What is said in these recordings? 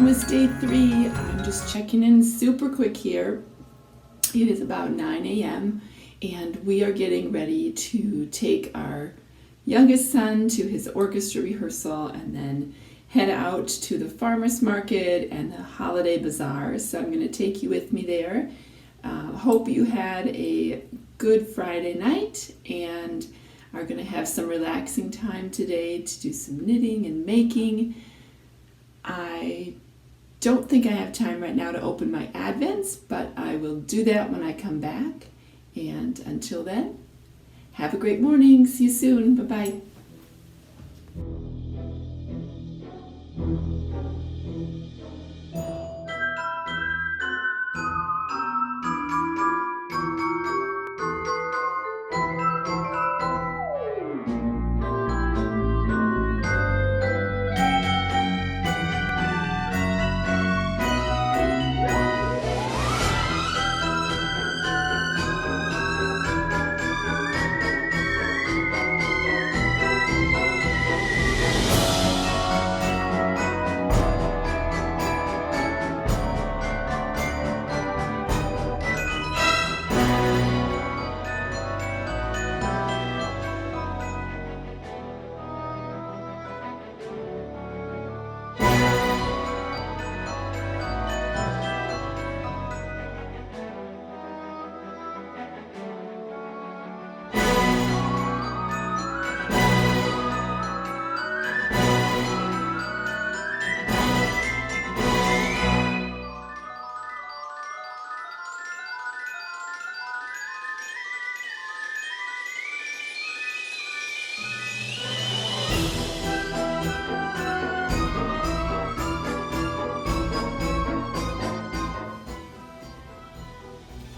Vlogmas day 3. I'm just checking in super quick here. It is about 9 a.m. and we are getting ready to take our youngest son to his orchestra rehearsal and then head out to the farmers market and the holiday bazaar. So I'm going to take you with me there. Hope you had a good Friday night and are going to have some relaxing time today to do some knitting and making. I don't think I have time right now to open my Advents, but I will do that when I come back. And until then, have a great morning. See you soon. Bye-bye.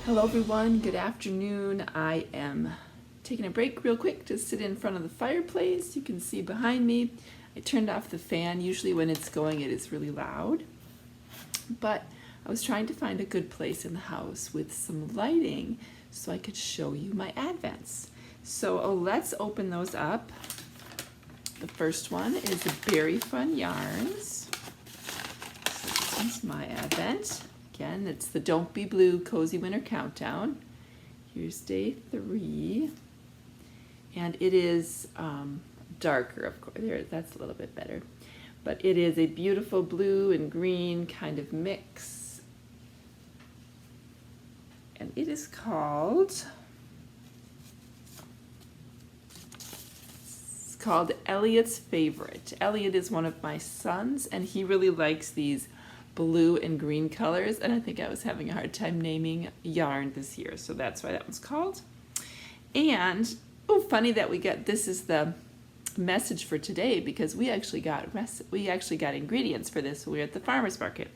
Hello everyone, good afternoon. I am taking a break real quick to sit in front of the fireplace. You can see behind me, I turned off the fan. Usually when it's going it is really loud. But I was trying to find a good place in the house with some lighting so I could show you my Advents. So let's open those up. The first one is the Berry Fun Yarns. So this one's my Advent. Again, it's the Don't Be Blue Cozy Winter Countdown. Here's day 3. And it is darker, of course. There, that's a little bit better. But it is a beautiful blue and green kind of mix. And it is called Elliot's Favorite. Elliot is one of my sons, and he really likes these blue and green colors, and I think I was having a hard time naming yarn this year, so that's why that one's called. And oh, funny that this is the message for today, because we actually got ingredients for this when we were at the farmers market.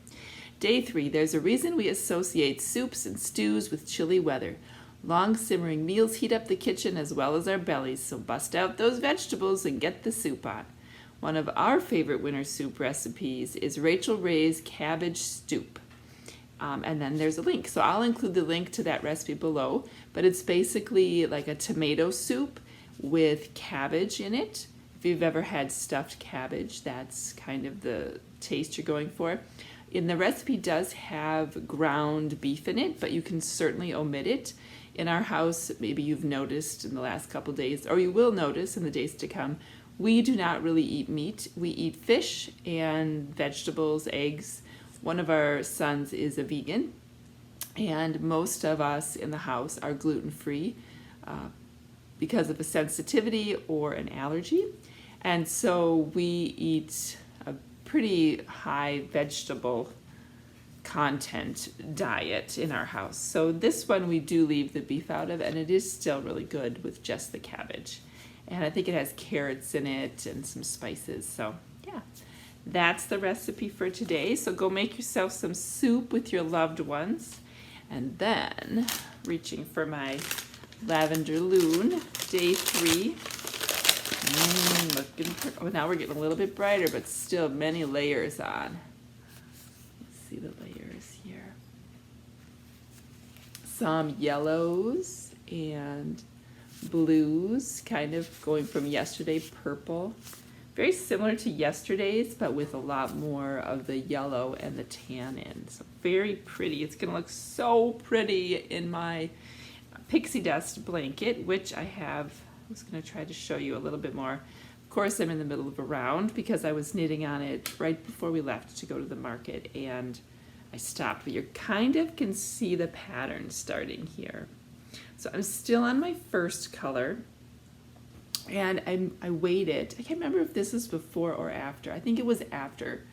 Day 3, there's a reason we associate soups and stews with chilly weather. Long simmering meals heat up the kitchen as well as our bellies, so bust out those vegetables and get the soup on. One of our favorite winter soup recipes is Rachel Ray's cabbage soup. And then there's a link. So I'll include the link to that recipe below, but it's basically like a tomato soup with cabbage in it. If you've ever had stuffed cabbage, that's kind of the taste you're going for. And the recipe does have ground beef in it, but you can certainly omit it. In our house, maybe you've noticed in the last couple days, or you will notice in the days to come, we do not really eat meat. We eat fish and vegetables, eggs. One of our sons is a vegan, and most of us in the house are gluten-free because of a sensitivity or an allergy. And so we eat a pretty high vegetable content diet in our house. So this one we do leave the beef out of, and it is still really good with just the cabbage. And I think it has carrots in it and some spices. So yeah, that's the recipe for today. So go make yourself some soup with your loved ones. And then, reaching for my lavender loon, day 3. Now we're getting a little bit brighter, but still many layers on. Let's see the layers here. Some yellows and blues, kind of going from yesterday, purple, Very similar to yesterday's, but with a lot more of the yellow and the tan in. So very pretty. It's gonna look so pretty in my pixie dust blanket, which I was gonna try to show you a little bit more. Of course, I'm in the middle of a round because I was knitting on it right before we left to go to the market, and I stopped, but you kind of can see the pattern starting here. So I'm still on my first color, and I waited. I can't remember if this is before or after. I think it was after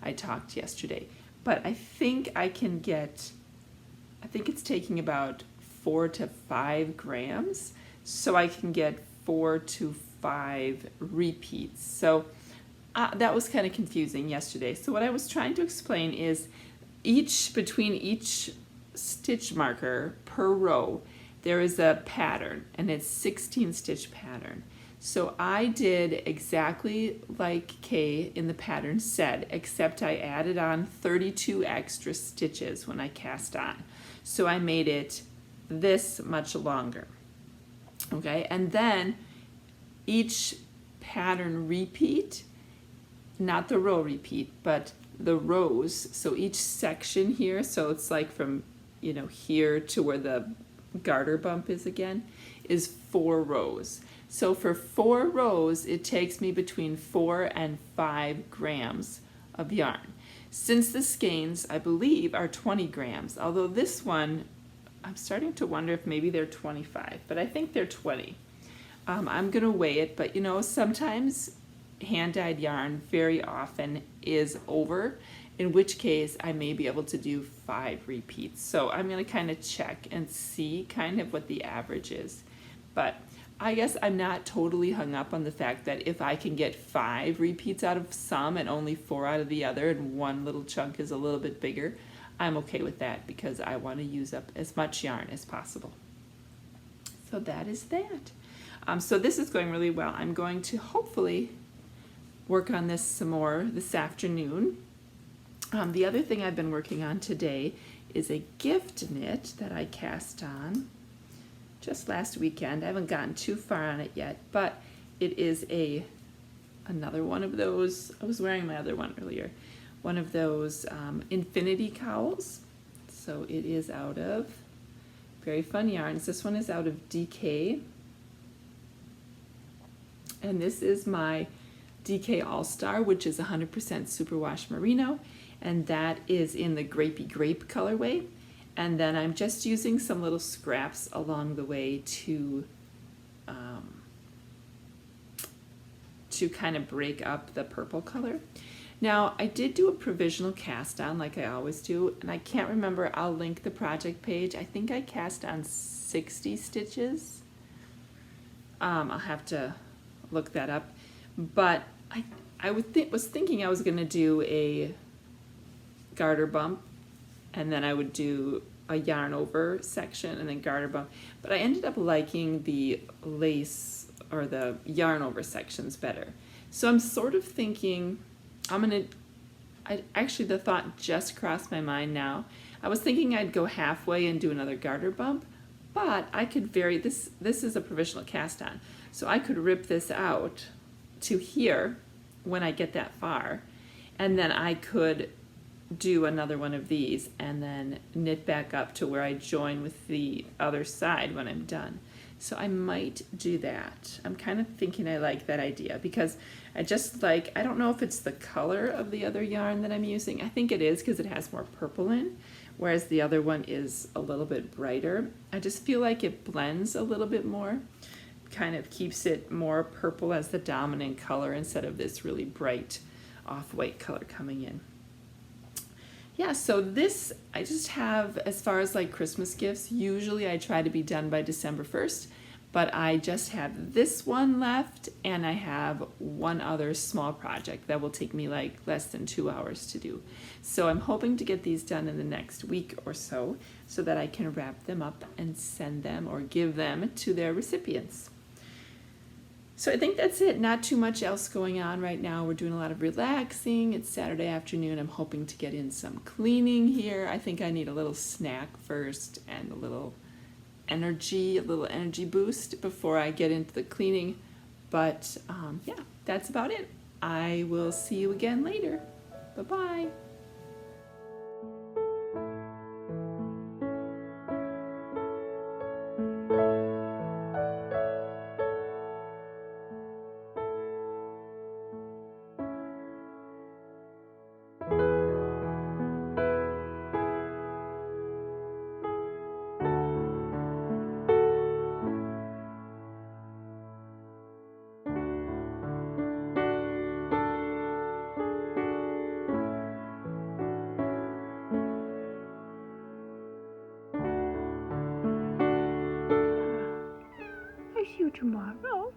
I talked yesterday, but I think it's taking about 4 to 5 grams, so I can get 4 to 5 repeats. So that was kind of confusing yesterday. So what I was trying to explain is between each stitch marker per row, there is a pattern, and it's 16 stitch pattern. So I did exactly like Kay in the pattern said, except I added on 32 extra stitches when I cast on. So I made it this much longer. Okay, and then each pattern repeat, not the row repeat, but the rows, so each section here, so it's like from here to where the garter bump is again, is 4 rows. So for 4 rows, it takes me between 4 and 5 grams of yarn. Since the skeins, I believe, are 20 grams, although this one, I'm starting to wonder if maybe they're 25, but I think they're 20. I'm gonna weigh it, but sometimes hand-dyed yarn very often is over, in which case I may be able to do 5 repeats. So I'm gonna kind of check and see kind of what the average is. But I guess I'm not totally hung up on the fact that if I can get 5 repeats out of some and only 4 out of the other, and one little chunk is a little bit bigger, I'm okay with that because I want to use up as much yarn as possible. So that is that. So this is going really well. I'm going to hopefully work on this some more this afternoon. The other thing I've been working on today is a gift knit that I cast on just last weekend. I haven't gotten too far on it yet, but it is another one of those. I was wearing my other one earlier. One of those infinity cowls. So it is out of very fun yarns. This one is out of DK. And this is my DK All-Star, which is 100% superwash merino, and that is in the grapey grape colorway. And then I'm just using some little scraps along the way to kind of break up the purple color. Now, I did do a provisional cast on like I always do, and I can't remember, I'll link the project page. I think I cast on 60 stitches. I'll have to look that up. But I was thinking I was going to do a garter bump, and then I would do a yarn over section and then garter bump. But I ended up liking the lace or the yarn over sections better. So I'm sort of thinking actually the thought just crossed my mind now. I was thinking I'd go halfway and do another garter bump, but I could vary this. This is a provisional cast on, so I could rip this out to here when I get that far, and then I could do another one of these and then knit back up to where I join with the other side when I'm done. So I might do that. I'm kind of thinking I like that idea because I don't know if it's the color of the other yarn that I'm using. I think it is because it has more purple in, whereas the other one is a little bit brighter. I just feel like it blends a little bit more, kind of keeps it more purple as the dominant color instead of this really bright off-white color coming in. Yeah, so this I just have, as far as like Christmas gifts, usually I try to be done by December 1st, but I just have this one left, and I have one other small project that will take me like less than 2 hours to do. So I'm hoping to get these done in the next week or so that I can wrap them up and send them or give them to their recipients. So I think that's it. Not too much else going on right now. We're doing a lot of relaxing. It's Saturday afternoon. I'm hoping to get in some cleaning here. I think I need a little snack first and a little energy boost before I get into the cleaning. But yeah, that's about it. I will see you again later. Bye-bye. I see you tomorrow.